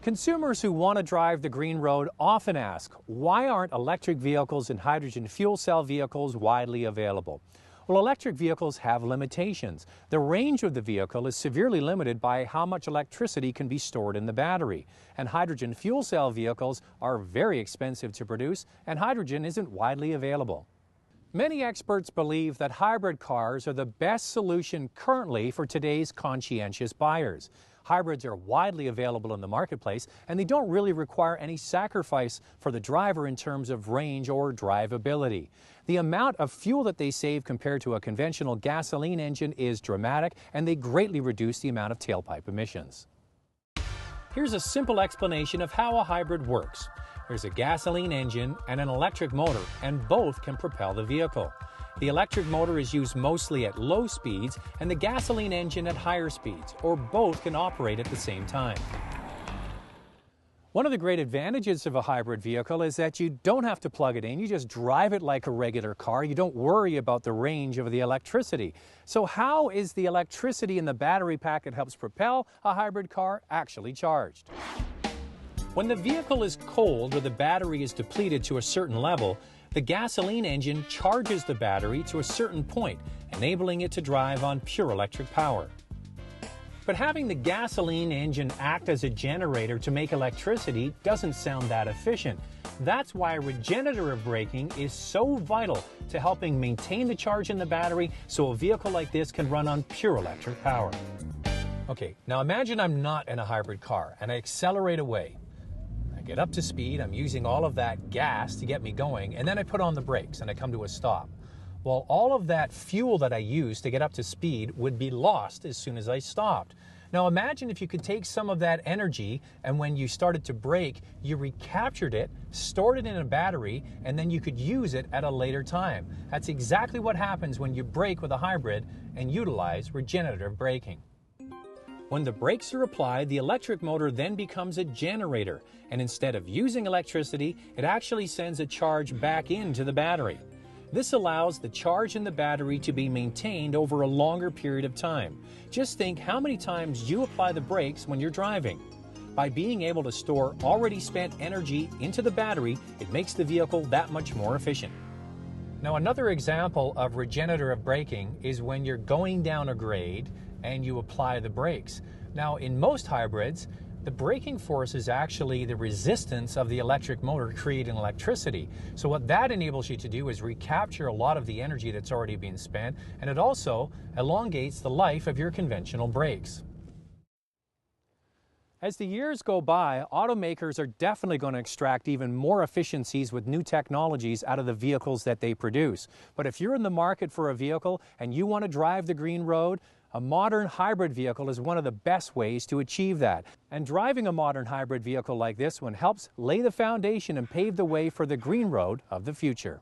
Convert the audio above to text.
Consumers who want to drive the green road often ask, why aren't electric vehicles and hydrogen fuel cell vehicles widely available? Well, electric vehicles have limitations. The range of the vehicle is severely limited by how much electricity can be stored in the battery. And hydrogen fuel cell vehicles are very expensive to produce, and hydrogen isn't widely available. Many experts believe that hybrid cars are the best solution currently for today's conscientious buyers. Hybrids are widely available in the marketplace, and they don't really require any sacrifice for the driver in terms of range or drivability. The amount of fuel that they save compared to a conventional gasoline engine is dramatic, and they greatly reduce the amount of tailpipe emissions. Here's a simple explanation of how a hybrid works. There's a gasoline engine and an electric motor, and both can propel the vehicle. The electric motor is used mostly at low speeds and the gasoline engine at higher speeds, or both can operate at the same time. One of the great advantages of a hybrid vehicle is that you don't have to plug it in. You just drive it like a regular car. You don't worry about the range of the electricity. So how is the electricity in the battery pack that helps propel a hybrid car actually charged? When the vehicle is cold or the battery is depleted to a certain level, the gasoline engine charges the battery to a certain point, enabling it to drive on pure electric power. But having the gasoline engine act as a generator to make electricity doesn't sound that efficient. That's why regenerative braking is so vital to helping maintain the charge in the battery so a vehicle like this can run on pure electric power. Okay, now imagine I'm not in a hybrid car and I accelerate away. Get up to speed, I'm using all of that gas to get me going, and then I put on the brakes and I come to a stop. Well, all of that fuel that I used to get up to speed would be lost as soon as I stopped. Now imagine if you could take some of that energy and when you started to brake, you recaptured it, stored it in a battery, and then you could use it at a later time. That's exactly what happens when you brake with a hybrid and utilize regenerative braking. When the brakes are applied, the electric motor then becomes a generator, and instead of using electricity, it actually sends a charge back into the battery. This allows the charge in the battery to be maintained over a longer period of time. Just think how many times you apply the brakes when you're driving. By being able to store already spent energy into the battery, it makes the vehicle that much more efficient. Now, another example of regenerative braking is when you're going down a grade and you apply the brakes. Now, in most hybrids, the braking force is actually the resistance of the electric motor creating electricity. So what that enables you to do is recapture a lot of the energy that's already been spent, and it also elongates the life of your conventional brakes. As the years go by, automakers are definitely going to extract even more efficiencies with new technologies out of the vehicles that they produce. But if you're in the market for a vehicle and you want to drive the green road, a modern hybrid vehicle is one of the best ways to achieve that. And driving a modern hybrid vehicle like this one helps lay the foundation and pave the way for the green road of the future.